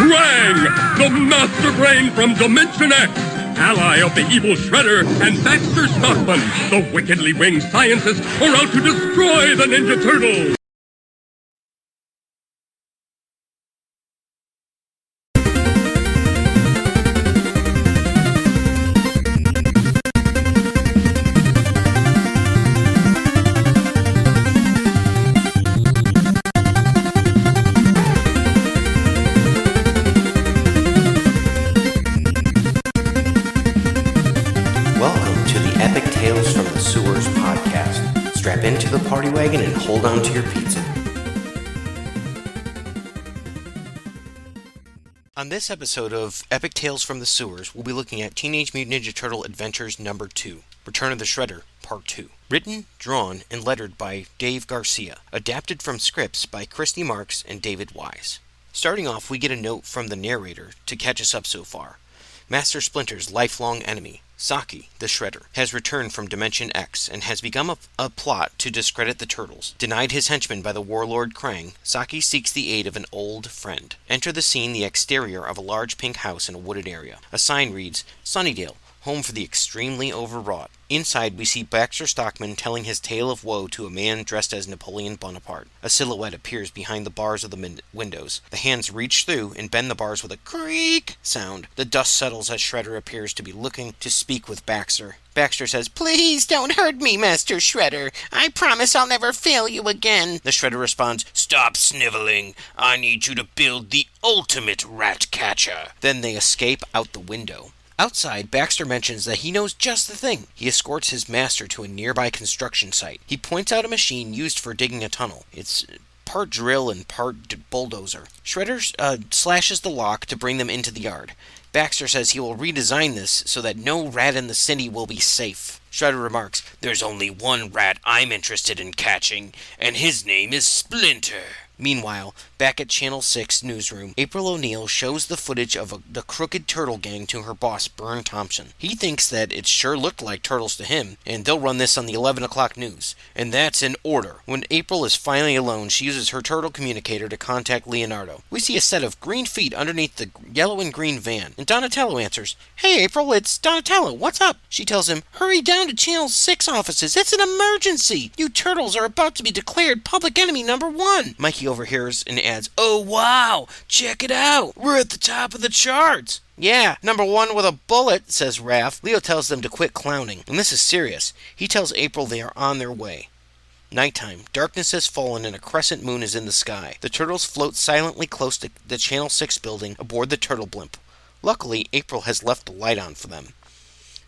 Krang, the master brain from Dimension X, ally of the evil Shredder, and Baxter Stockman, the wickedly winged scientists, are out to destroy the Ninja Turtles. Strap into the party wagon and hold on to your pizza. On this episode of Epic Tales from the Sewers, we'll be looking at Teenage Mutant Ninja Turtle Adventures No. 2, Return of the Shredder, Part 2. Written, drawn, and lettered by Dave Garcia. Adapted from scripts by Christy Marks and David Wise. Starting off, we get a note from the narrator to catch us up so far. Master Splinter's lifelong enemy, Saki, the Shredder, has returned from Dimension X and has begun a plot to discredit the Turtles. Denied his henchmen by the warlord Krang, Saki seeks the aid of an old friend. Enter the scene the exterior of a large pink house in a wooded area. A sign reads, Sunnydale, home for the extremely overwrought. Inside, we see Baxter Stockman telling his tale of woe to a man dressed as Napoleon Bonaparte. A silhouette appears behind the bars of the windows. The hands reach through and bend the bars with a creak sound. The dust settles as Shredder appears to be looking to speak with Baxter. Baxter says, Please don't hurt me, Master Shredder. I promise I'll never fail you again. The Shredder responds, Stop sniveling. I need you to build the ultimate rat catcher. Then they escape out the window. Outside, Baxter mentions that he knows just the thing. He escorts his master to a nearby construction site. He points out a machine used for digging a tunnel. It's part drill and part bulldozer. Shredder slashes the lock to bring them into the yard. Baxter says he will redesign this so that no rat in the city will be safe. Shredder remarks, There's only one rat I'm interested in catching, and his name is Splinter. Meanwhile, back at Channel 6 newsroom, April O'Neil shows the footage of the Crooked Turtle Gang to her boss, Bern Thompson. He thinks that it sure looked like turtles to him, and they'll run this on the 11 o'clock news. And that's in order. When April is finally alone, she uses her turtle communicator to contact Leonardo. We see a set of green feet underneath the yellow and green van, and Donatello answers, Hey April, it's Donatello, what's up? She tells him, Hurry down to Channel 6 offices, it's an emergency! You turtles are about to be declared public enemy number 1! Mikey overhears and adds, Oh wow, check it out, we're at the top of the charts. Yeah, number 1 with a bullet, says Raph. Leo tells them to quit clowning, and this is serious. He tells April they are on their way. Nighttime. Darkness has fallen and a crescent moon is in the sky. The turtles float silently close to the Channel 6 building aboard the turtle blimp. Luckily, April has left the light on for them.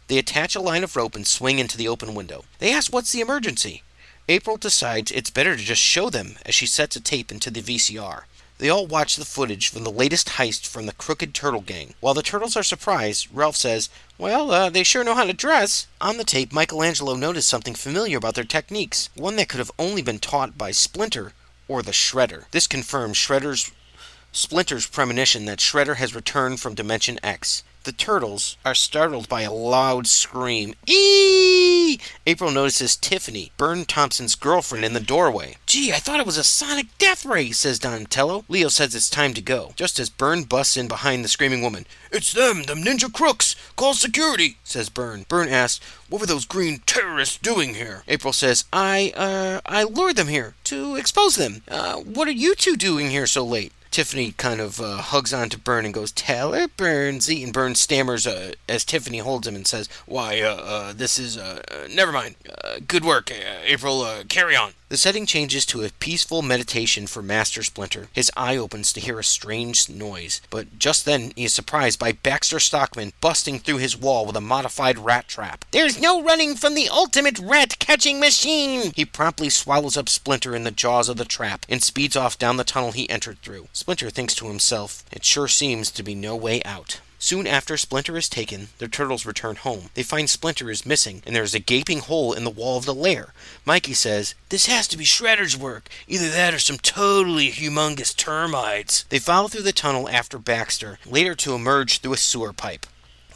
They attach a line of rope and swing into the open window. They ask what's the emergency. April decides it's better to just show them as she sets a tape into the VCR. They all watch the footage from the latest heist from the Crooked Turtle Gang. While the turtles are surprised, Ralph says, Well, they sure know how to dress. On the tape, Michelangelo noticed something familiar about their techniques, one that could have only been taught by Splinter or the Shredder. This confirms Splinter's premonition that Shredder has returned from Dimension X. The turtles are startled by a loud scream. Eee! April notices Tiffany, Bern Thompson's girlfriend, in the doorway. Gee, I thought it was a sonic death ray, says Donatello. Leo says it's time to go, just as Bern busts in behind the screaming woman. It's them ninja crooks! Call security, says Bern. Bern asks, What were those green terrorists doing here? April says, I lured them here to expose them. What are you two doing here so late? Tiffany kind of hugs on to Bern and goes, Tell her, Bernsey. And Bern stammers as Tiffany holds him and says, Why, this is, never mind. Good work, April, carry on. The setting changes to a peaceful meditation for Master Splinter. His eye opens to hear a strange noise, but just then he is surprised by Baxter Stockman busting through his wall with a modified rat trap. There's no running from the ultimate rat-catching machine! He promptly swallows up Splinter in the jaws of the trap and speeds off down the tunnel he entered through. Splinter thinks to himself, It sure seems to be no way out. Soon after Splinter is taken, the turtles return home. They find Splinter is missing, and there is a gaping hole in the wall of the lair. Mikey says, This has to be Shredder's work. Either that or some totally humongous termites. They follow through the tunnel after Baxter, later to emerge through a sewer pipe.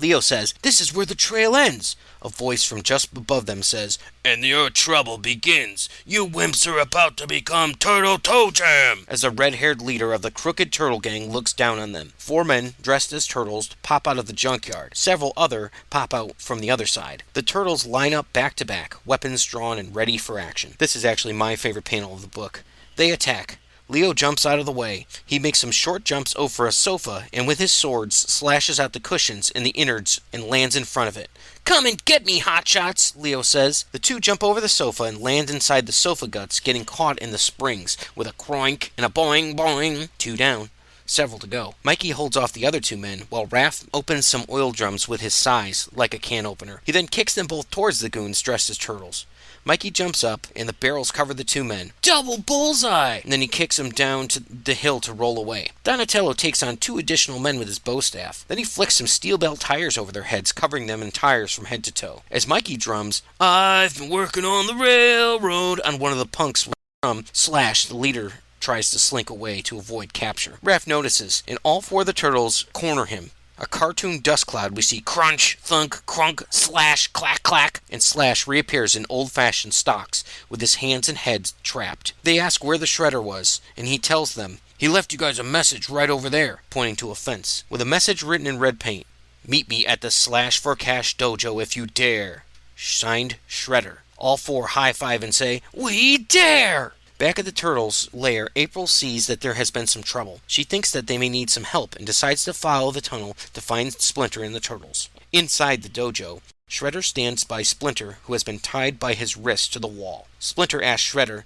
Leo says, This is where the trail ends. A voice from just above them says, "And your trouble begins. You wimps are about to become Turtle Toe Jam!" As the red-haired leader of the Crooked Turtle Gang looks down on them. 4 men dressed as turtles pop out of the junkyard. Several other pop out from the other side. The turtles line up back to back, weapons drawn and ready for action. This is actually my favorite panel of the book. They attack. Leo jumps out of the way. He makes some short jumps over a sofa and with his swords slashes out the cushions and the innards and lands in front of it. "Come and get me, hotshots," Leo says. The 2 jump over the sofa and land inside the sofa guts, getting caught in the springs with a croink and a boing boing. 2 down. Several to go. Mikey holds off the other 2 men, while Raph opens some oil drums with his size, like a can opener. He then kicks them both towards the goons dressed as turtles. Mikey jumps up, and the barrels cover the 2 men. Double bullseye! And then he kicks them down to the hill to roll away. Donatello takes on 2 additional men with his bow staff. Then he flicks some steel belt tires over their heads, covering them in tires from head to toe. As Mikey drums, "I've been working on the railroad," on one of the punks with the drum, Slash, the leader, tries to slink away to avoid capture. Raph notices, and all 4 of the turtles corner him. A cartoon dust cloud, we see crunch, thunk, crunk, Slash, clack, clack, and Slash reappears in old-fashioned stocks with his hands and head trapped. They ask where the Shredder was, and he tells them, "He left you guys a message right over there," pointing to a fence, with a message written in red paint. "Meet me at the Slash for Cash dojo if you dare. Signed, Shredder." All 4 high-five and say, "We dare!" Back at the Turtles' lair, April sees that there has been some trouble. She thinks that they may need some help and decides to follow the tunnel to find Splinter and the Turtles. Inside the dojo, Shredder stands by Splinter, who has been tied by his wrist to the wall. Splinter asks Shredder,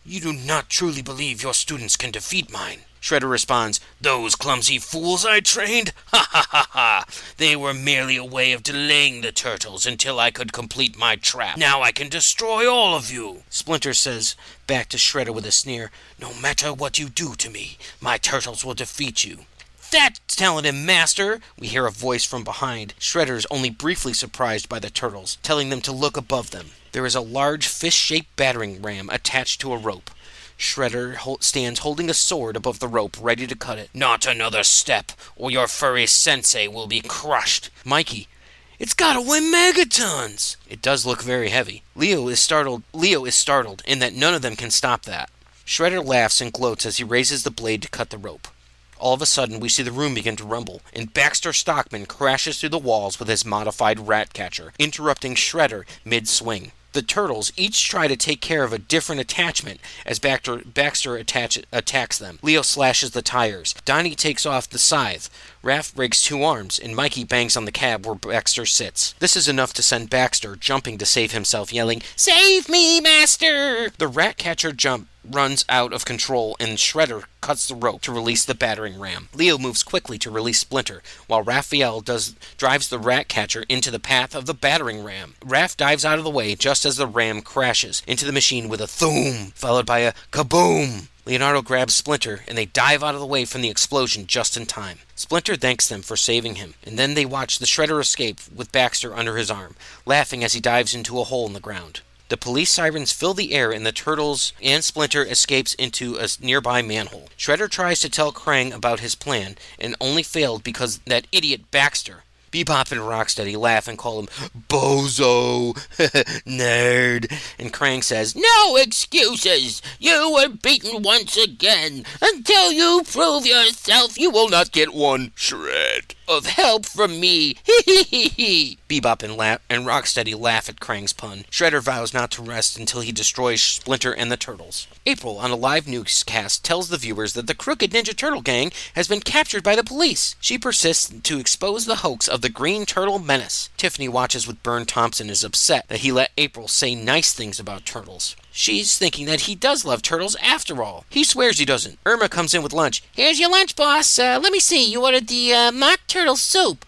"You do not truly believe your students can defeat mine?" Shredder responds, "Those clumsy fools I trained? Ha ha ha ha! They were merely a way of delaying the turtles until I could complete my trap. Now I can destroy all of you!" Splinter says back to Shredder with a sneer, "No matter what you do to me, my turtles will defeat you." "That's telling him, master!" We hear a voice from behind. Shredder is only briefly surprised by the turtles, telling them to look above them. There is a large fish-shaped battering ram attached to a rope. Shredder stands holding a sword above the rope, ready to cut it. "Not another step, or your furry sensei will be crushed." Mikey, "It's gotta weigh megatons!" It does look very heavy. Leo is startled in that none of them can stop that. Shredder laughs and gloats as he raises the blade to cut the rope. All of a sudden, we see the room begin to rumble, and Baxter Stockman crashes through the walls with his modified rat catcher, interrupting Shredder mid-swing. The turtles each try to take care of a different attachment as Baxter attacks them. Leo slashes the tires. Donnie takes off the scythe. Raph breaks 2 arms, and Mikey bangs on the cab where Baxter sits. This is enough to send Baxter jumping to save himself, yelling, "Save me, master!" The rat catcher runs out of control, and Shredder cuts the rope to release the battering ram. Leo moves quickly to release Splinter, while Raphael drives the rat catcher into the path of the battering ram. Raph dives out of the way just as the ram crashes into the machine with a thoom, followed by a kaboom. Leonardo grabs Splinter, and they dive out of the way from the explosion just in time. Splinter thanks them for saving him, and then they watch the Shredder escape with Baxter under his arm, laughing as he dives into a hole in the ground. The police sirens fill the air, and the Turtles and Splinter escapes into a nearby manhole. Shredder tries to tell Krang about his plan, and only failed because that idiot Baxter. Bebop and Rocksteady laugh and call him Bozo, nerd, and Krang says, "No excuses! You were beaten once again. Until you prove yourself, you will not get one shred of help from me. Hee hee hee hee." Bebop and Rocksteady laugh at Krang's pun. Shredder vows not to rest until he destroys Splinter and the Turtles. April, on a live newscast, tells the viewers that the Crooked Ninja Turtle Gang has been captured by the police. She persists to expose the hoax of the Green Turtle Menace. Tiffany watches with Bern Thompson and is upset that he let April say nice things about turtles. She's thinking that he does love turtles after all. He swears he doesn't. Irma comes in with lunch. "Here's your lunch, boss. Let me see. You ordered the mock turtle soup."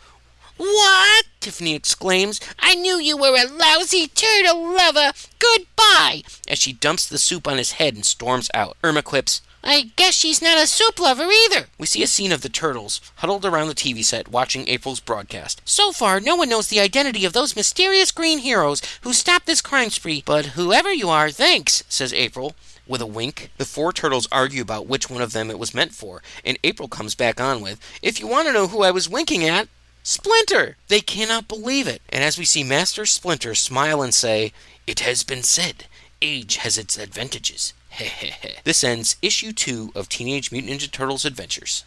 "What?" Tiffany exclaims. "I knew you were a lousy turtle lover. Goodbye," as she dumps the soup on his head and storms out. Irma quips, "I guess she's not a soup lover either." We see a scene of the turtles huddled around the TV set watching April's broadcast. "So far, no one knows the identity of those mysterious green heroes who stopped this crime spree, but whoever you are, thanks," says April with a wink. The 4 turtles argue about which one of them it was meant for, and April comes back on with, "If you want to know who I was winking at, Splinter! They cannot believe it. And as we see Master Splinter smile and say, "It has been said, age has its advantages." Hehehe. This ends issue 2 of Teenage Mutant Ninja Turtles Adventures.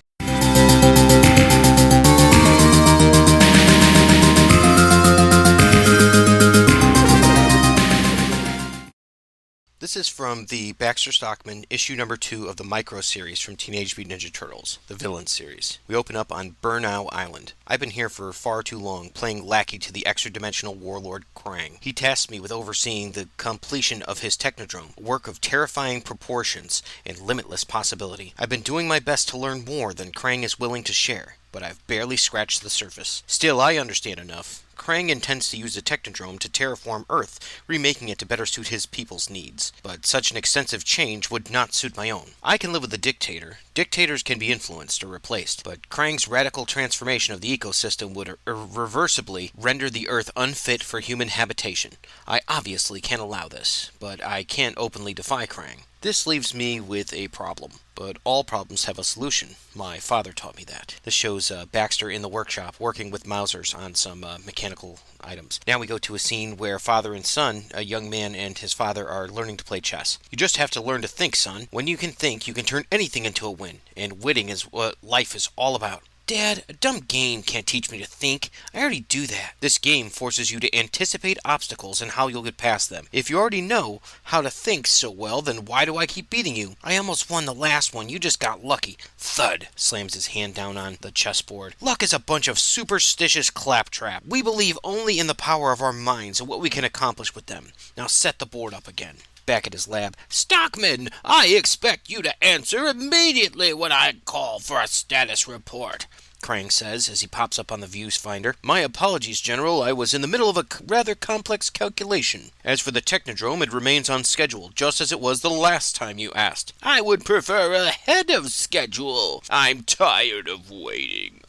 This is from the Baxter Stockman issue number 2 of the Micro-series from Teenage Mutant Ninja Turtles, the Villain series. We open up on Burnow Island. I've been here for far too long, playing lackey to the extra-dimensional warlord Krang. He tasked me with overseeing the completion of his Technodrome, a work of terrifying proportions and limitless possibility. I've been doing my best to learn more than Krang is willing to share, but I've barely scratched the surface. Still, I understand enough. Krang intends to use the Technodrome to terraform Earth, remaking it to better suit his people's needs. But such an extensive change would not suit my own. I can live with a dictator. Dictators can be influenced or replaced, but Krang's radical transformation of the ecosystem would irreversibly render the Earth unfit for human habitation. I obviously can't allow this, but I can't openly defy Krang. This leaves me with a problem, but all problems have a solution. My father taught me that. This shows Baxter in the workshop working with Mausers on some mechanical items. Now we go to a scene where father and son, a young man and his father, are learning to play chess. "You just have to learn to think, son. When you can think, you can turn anything into a win, and winning is what life is all about." "Dad, a dumb game can't teach me to think. I already do that." "This game forces you to anticipate obstacles and how you'll get past them. If you already know how to think so well, then why do I keep beating you? I almost won the last one. You just got lucky." Thud! Slams his hand down on the chessboard. "Luck is a bunch of superstitious claptrap. We believe only in the power of our minds and what we can accomplish with them. Now set the board up again." Back at his lab, "Stockman, I expect you to answer immediately when I call for a status report," Krang says as he pops up on the views finder. "My apologies, General. I was in the middle of a rather complex calculation. As for the Technodrome, it remains on schedule, just as it was the last time you asked." "I would prefer ahead of schedule. I'm tired of waiting."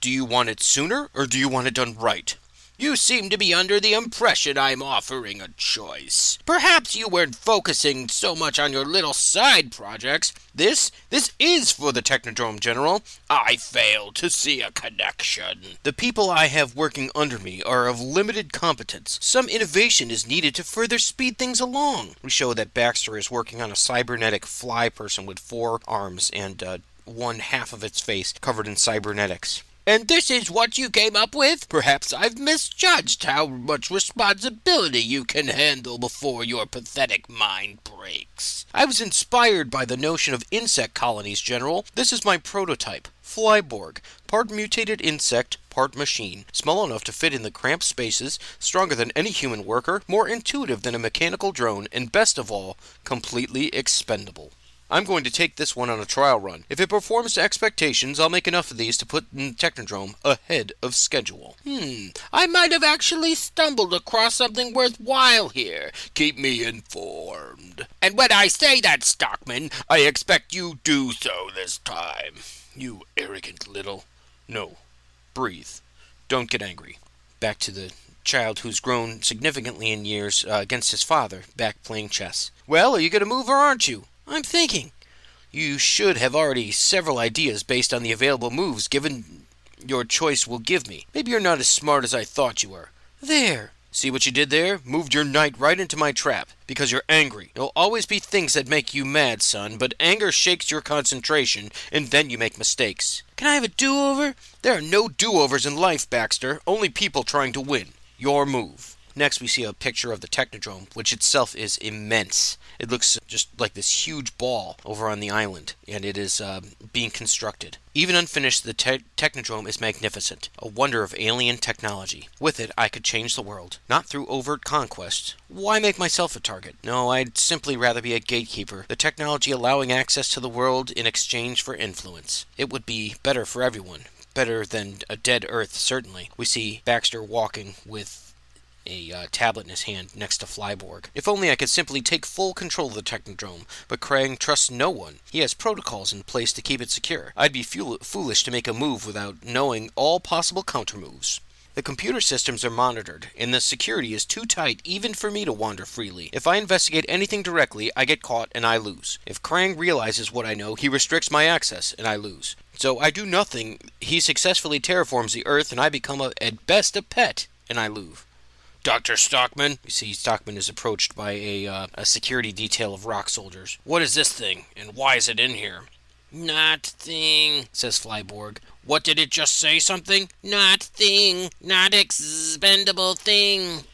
Do you want it sooner, or do you want it done right?" "You seem to be under the impression I'm offering a choice. Perhaps you weren't focusing so much on your little side projects. This is for the Technodrome, General. I fail to see a connection. The people I have working under me are of limited competence. Some innovation is needed to further speed things along." We show that Baxter is working on a cybernetic fly person with 4 arms and one half of its face covered in cybernetics. "And this is what you came up with? Perhaps I've misjudged how much responsibility you can handle before your pathetic mind breaks." "I was inspired by the notion of insect colonies, General. This is my prototype. Flyborg, part mutated insect, part machine, small enough to fit in the cramped spaces, stronger than any human worker, more intuitive than a mechanical drone, and best of all, completely expendable. I'm going to take this one on a trial run. If it performs to expectations, I'll make enough of these to put in the Technodrome ahead of schedule." I might have actually stumbled across something worthwhile here. Keep me informed. And when I say that, Stockman, I expect you do so this time. "You arrogant little..." "No. Breathe. Don't get angry." Back to the child who's grown significantly in years against his father, back playing chess. "Well, are you going to move or aren't you?" "I'm thinking." "You should have already several ideas based on the available moves given your choice will give me. Maybe you're not as smart as I thought you were." "There. See what you did there? Moved your knight right into my trap. Because you're angry. There'll always be things that make you mad, son, but anger shakes your concentration, and then you make mistakes." "Can I have a do-over?" "There are no do-overs in life, Baxter. Only people trying to win. Your move." Next, we see a picture of the Technodrome, which itself is immense. It looks just like this huge ball over on the island, and it is being constructed. Even unfinished, the Technodrome is magnificent, a wonder of alien technology. With it, I could change the world, not through overt conquest. Why make myself a target? No, I'd simply rather be a gatekeeper, the technology allowing access to the world in exchange for influence. It would be better for everyone. Better than a dead Earth, certainly. We see Baxter walking with a tablet in his hand next to Flyborg. "If only I could simply take full control of the Technodrome, but Krang trusts no one. He has protocols in place to keep it secure. I'd be foolish to make a move without knowing all possible countermoves. The computer systems are monitored, and the security is too tight even for me to wander freely. If I investigate anything directly, I get caught and I lose. If Krang realizes what I know, he restricts my access, and I lose. So I do nothing. He successfully terraforms the Earth, and I become, at best, a pet. And I leave. Dr. Stockman. You see, Stockman is approached by a security detail of rock soldiers. What is this thing, and why is it in here? Not thing, says Flyborg. What did it just say something? Not thing, not expendable thing.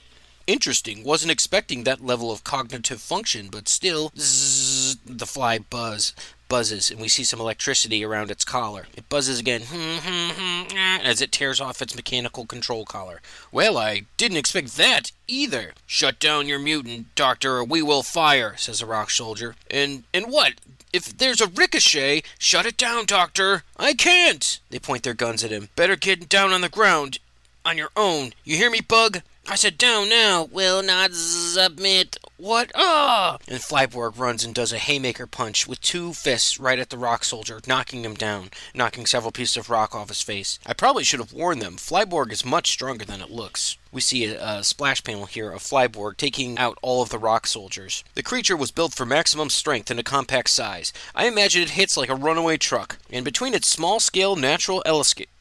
Interesting, wasn't expecting that level of cognitive function, but still, zzz, the fly buzzes, and we see some electricity around its collar. It buzzes again, as it tears off its mechanical control collar. Well, I didn't expect that either. Shut down your mutant, Doctor, or we will fire, says a rock soldier. And what? If there's a ricochet, shut it down, Doctor. I can't. They point their guns at him. Better get down on the ground. On your own. You hear me, Bug? I said down now. Will not submit. What? Ah! And Flyborg runs and does a haymaker punch with two fists right at the rock soldier, knocking him down, knocking several pieces of rock off his face. I probably should have warned them. Flyborg is much stronger than it looks. We see a splash panel here of Flyborg taking out all of the rock soldiers. The creature was built for maximum strength and a compact size. I imagine it hits like a runaway truck. And between its small-scale natural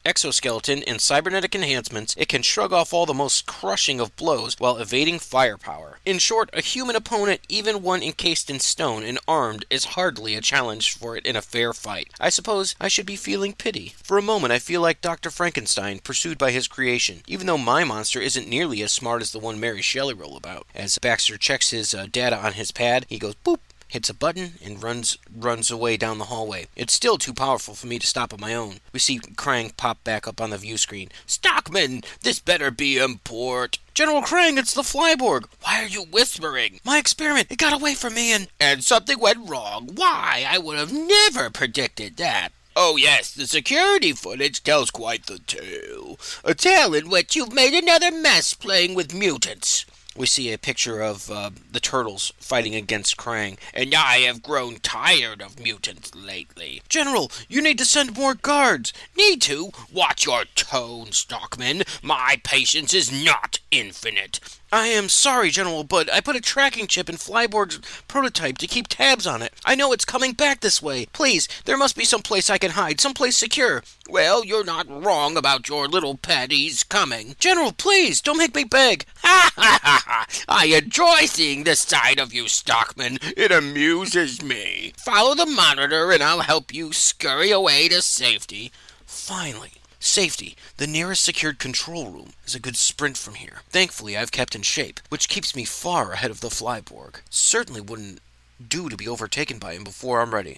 exoskeleton and cybernetic enhancements, it can shrug off all the most crushing of blows while evading firepower. In short, a human opponent, even one encased in stone and armed, is hardly a challenge for it in a fair fight. I suppose I should be feeling pity. For a moment, I feel like Dr. Frankenstein, pursued by his creation, even though my monster isn't nearly as smart as the one Mary Shelley wrote about. As Baxter checks his data on his pad, he goes boop, hits a button, and runs away down the hallway. It's still too powerful for me to stop on my own. We see Krang pop back up on the view screen. Stockman, this better be import. General Krang, it's the Flyborg. Why are you whispering? My experiment, it got away from me and something went wrong. Why? I would have never predicted that. Oh yes, the security footage tells quite the tale. A tale in which you've made another mess playing with mutants. We see a picture of the turtles fighting against Krang. And I have grown tired of mutants lately. General, you need to send more guards. Need to? Watch your tone, Stockman. My patience is not infinite. I am sorry, General, but I put a tracking chip in Flyborg's prototype to keep tabs on it. I know it's coming back this way. Please, there must be some place I can hide, someplace secure. Well, you're not wrong about your little pet. He's coming. General, please, don't make me beg. Ha ha ha ha! I enjoy seeing this side of you, Stockman. It amuses me. Follow the monitor and I'll help you scurry away to safety. Finally. Safety. The nearest secured control room is a good sprint from here. Thankfully, I've kept in shape, which keeps me far ahead of the Flyborg. Certainly wouldn't do to be overtaken by him before I'm ready.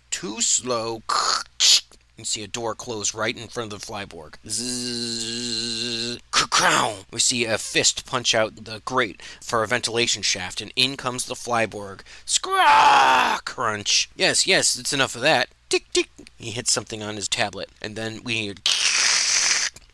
Too slow. You see a door close right in front of the Flyborg. Zzz. We see a fist punch out the grate for a ventilation shaft, and in comes the Flyborg. Scraw! Crunch. Yes, it's enough of that. Tick, tick. He hits something on his tablet, and then we hear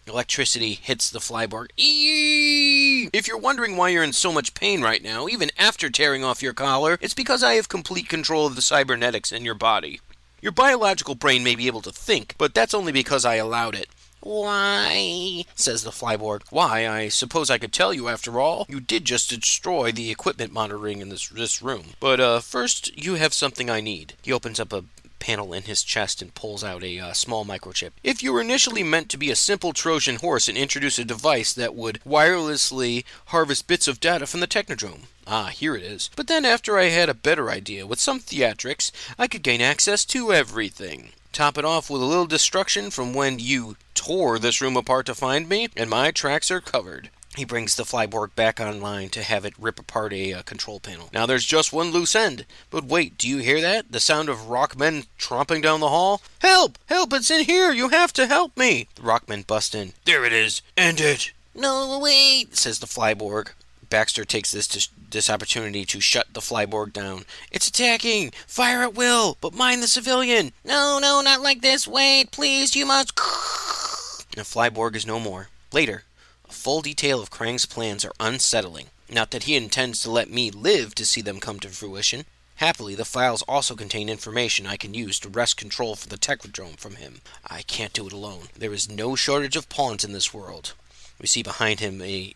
electricity hits the Flyborg. Eee! If you're wondering why you're in so much pain right now, even after tearing off your collar, it's because I have complete control of the cybernetics in your body. Your biological brain may be able to think, but that's only because I allowed it. Why? Says the Flyborg. Why, I suppose I could tell you after all. You did just destroy the equipment monitoring in this room. But first, you have something I need. He opens up a panel in his chest and pulls out a small microchip. If you were initially meant to be a simple Trojan horse and introduce a device that would wirelessly harvest bits of data from the Technodrome. Ah, here it is. But then after I had a better idea, with some theatrics, I could gain access to everything. Top it off with a little destruction from when you tore this room apart to find me, and my tracks are covered. He brings the Flyborg back online to have it rip apart a control panel. Now there's just one loose end. But wait, do you hear that? The sound of rockmen tromping down the hall? Help! Help! It's in here! You have to help me! The rockmen bust in. There it is! End it! No, wait! Says the Flyborg. Baxter takes this opportunity to shut the Flyborg down. It's attacking! Fire at will! But mind the civilian! No, not like this! Wait, please, you must... The Flyborg is no more. Later, a full detail of Krang's plans are unsettling. Not that he intends to let me live to see them come to fruition. Happily, the files also contain information I can use to wrest control for the Technodrome from him. I can't do it alone. There is no shortage of pawns in this world. We see behind him a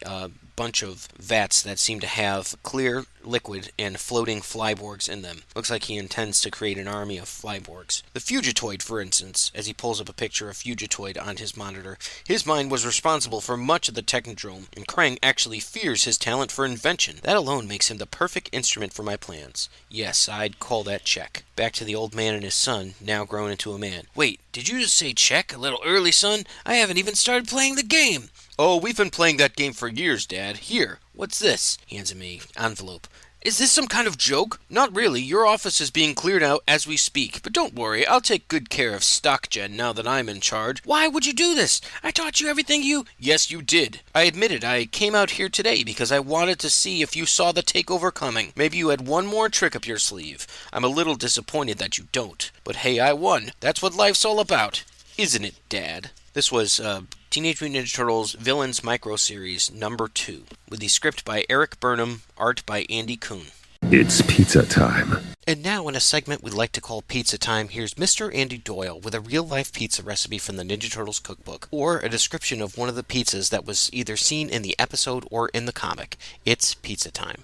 bunch of vats that seem to have clear liquid and floating flyborgs in them. Looks like he intends to create an army of flyborgs. The Fugitoid, for instance, as he pulls up a picture of Fugitoid on his monitor, his mind was responsible for much of the Technodrome, and Krang actually fears his talent for invention. That alone makes him the perfect instrument for my plans. Yes, I'd call that check. Back to the old man and his son, now grown into a man. Wait, did you just say check a little early, son? I haven't even started playing the game. Oh, we've been playing that game for years, Dad. Here, what's this? He hands me an envelope. Is this some kind of joke? Not really. Your office is being cleared out as we speak. But don't worry, I'll take good care of StockGen now that I'm in charge. Why would you do this? I taught you everything you... Yes, you did. I admit it. I came out here today because I wanted to see if you saw the takeover coming. Maybe you had one more trick up your sleeve. I'm a little disappointed that you don't. But hey, I won. That's what life's all about. Isn't it, Dad? This was Teenage Mutant Ninja Turtles Villains Micro-series number 2, with the script by Eric Burnham, art by Andy Kuhn. It's pizza time. And now, in a segment we'd like to call Pizza Time, here's Mr. Andy Doyle with a real-life pizza recipe from the Ninja Turtles cookbook, or a description of one of the pizzas that was either seen in the episode or in the comic. It's pizza time.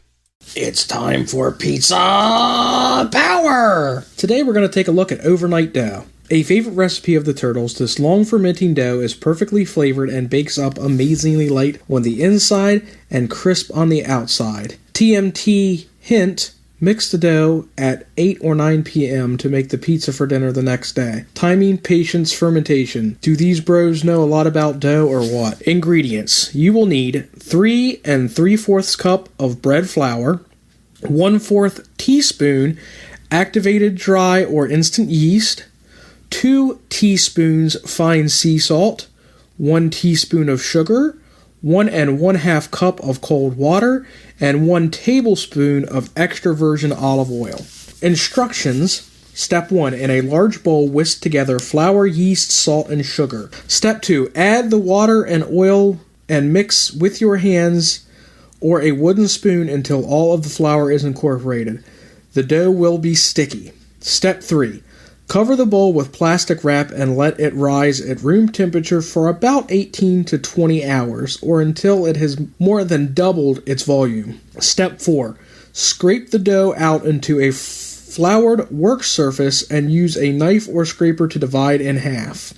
It's time for Pizza Power! Today we're going to take a look at overnight dough. A favorite recipe of the Turtles, this long fermenting dough is perfectly flavored and bakes up amazingly light on the inside and crisp on the outside. TMT hint, mix the dough at 8 or 9 p.m. to make the pizza for dinner the next day. Timing, patience, fermentation. Do these bros know a lot about dough or what? Ingredients. You will need 3 3/4 cup of bread flour, 1/4 teaspoon activated dry or instant yeast, 2 teaspoons fine sea salt, 1 teaspoon of sugar, 1 1/2 cup of cold water, and 1 tablespoon of extra virgin olive oil. Instructions. Step 1. In a large bowl, whisk together flour, yeast, salt, and sugar. Step 2. Add the water and oil and mix with your hands or a wooden spoon until all of the flour is incorporated. The dough will be sticky. Step 3. Cover the bowl with plastic wrap and let it rise at room temperature for about 18 to 20 hours, or until it has more than doubled its volume. Step 4. Scrape the dough out into a floured work surface and use a knife or scraper to divide in half.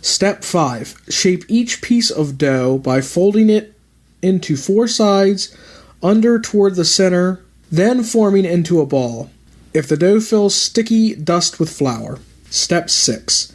Step 5. Shape each piece of dough by folding it into 4 sides, under toward the center, then forming into a ball. If the dough feels sticky, dust with flour. Step 6.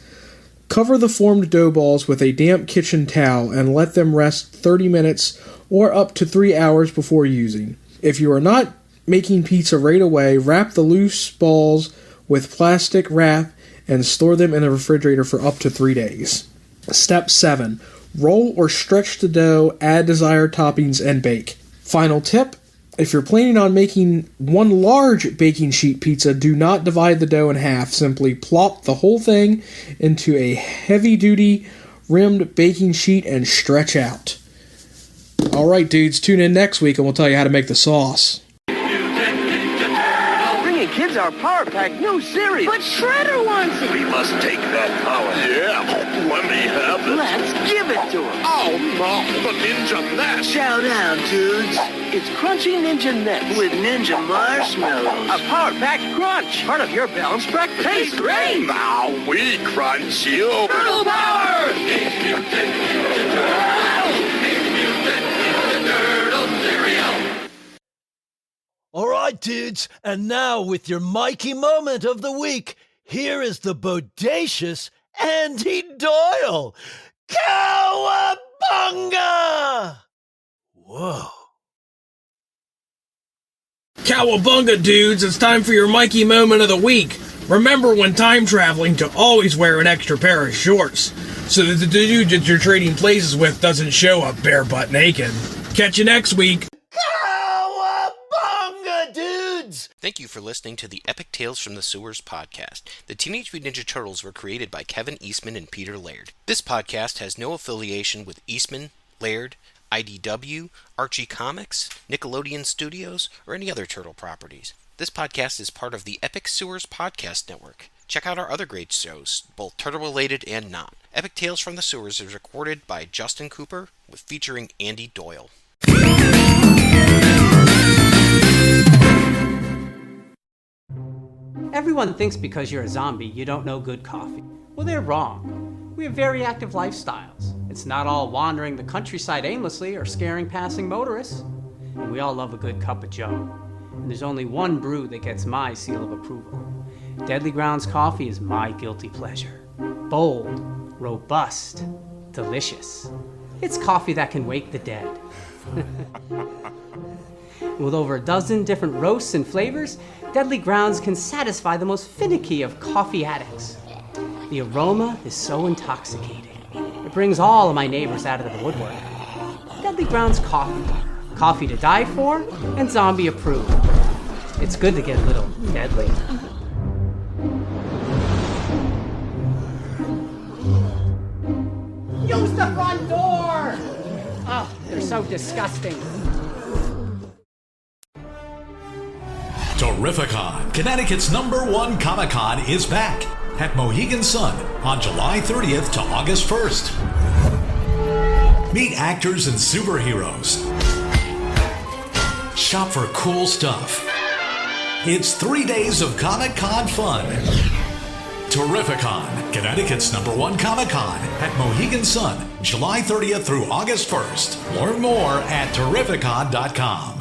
Cover the formed dough balls with a damp kitchen towel and let them rest 30 minutes or up to 3 hours before using. If you are not making pizza right away, wrap the loose balls with plastic wrap and store them in the refrigerator for up to 3 days. Step 7. Roll or stretch the dough, add desired toppings, and bake. Final tip. If you're planning on making one large baking sheet pizza, do not divide the dough in half. Simply plop the whole thing into a heavy-duty rimmed baking sheet and stretch out. Alright dudes, tune in next week and we'll tell you how to make the sauce. Bringing kids our Power Pack new series. But Shredder wants it. We must take that power. Yeah, let me have it. Let's give it to him. Oh no, the Ninja Nest. Chow down, dudes. It's Crunchy Ninja Nest with Ninja Marshmallows. A Power Pack Crunch. Part of your balanced breakfast. Tastes great. Now we crunch you. Turtle Power! All right, dudes, and now with your Mikey Moment of the Week, here is the bodacious Andy Doyle. Cowabunga! Whoa. Cowabunga, dudes! It's time for your Mikey Moment of the Week. Remember when time traveling to always wear an extra pair of shorts, so that the dude that you're trading places with doesn't show up bare butt naked. Catch you next week. Cowabunga, dudes! Thank you for listening to the Epic Tales from the Sewers podcast. The Teenage Mutant Ninja Turtles were created by Kevin Eastman and Peter Laird. This podcast has no affiliation with Eastman, Laird, IDW, Archie Comics, Nickelodeon Studios, or any other Turtle properties. This podcast is part of the Epic Sewers Podcast Network. Check out our other great shows, both turtle-related and not. Epic Tales from the Sewers is recorded by Justin Cooper, with featuring Andy Doyle. Everyone thinks because you're a zombie, you don't know good coffee. Well, they're wrong. We have very active lifestyles. It's not all wandering the countryside aimlessly or scaring passing motorists. And we all love a good cup of joe. And there's only one brew that gets my seal of approval. Deadly Grounds coffee is my guilty pleasure. Bold, robust, delicious. It's coffee that can wake the dead. With over a dozen different roasts and flavors, Deadly Grounds can satisfy the most finicky of coffee addicts. The aroma is so intoxicating. It brings all of my neighbors out of the woodwork. Deadly Grounds coffee. Coffee to die for and zombie approved. It's good to get a little deadly. Use the front door! Oh, they're so disgusting. Terrificon, Connecticut's #1 Comic-Con, is back at Mohegan Sun on July 30th to August 1st. Meet actors and superheroes. Shop for cool stuff. It's 3 days of Comic-Con fun. Terrificon, Connecticut's #1 Comic-Con at Mohegan Sun, July 30th through August 1st. Learn more at Terrificon.com.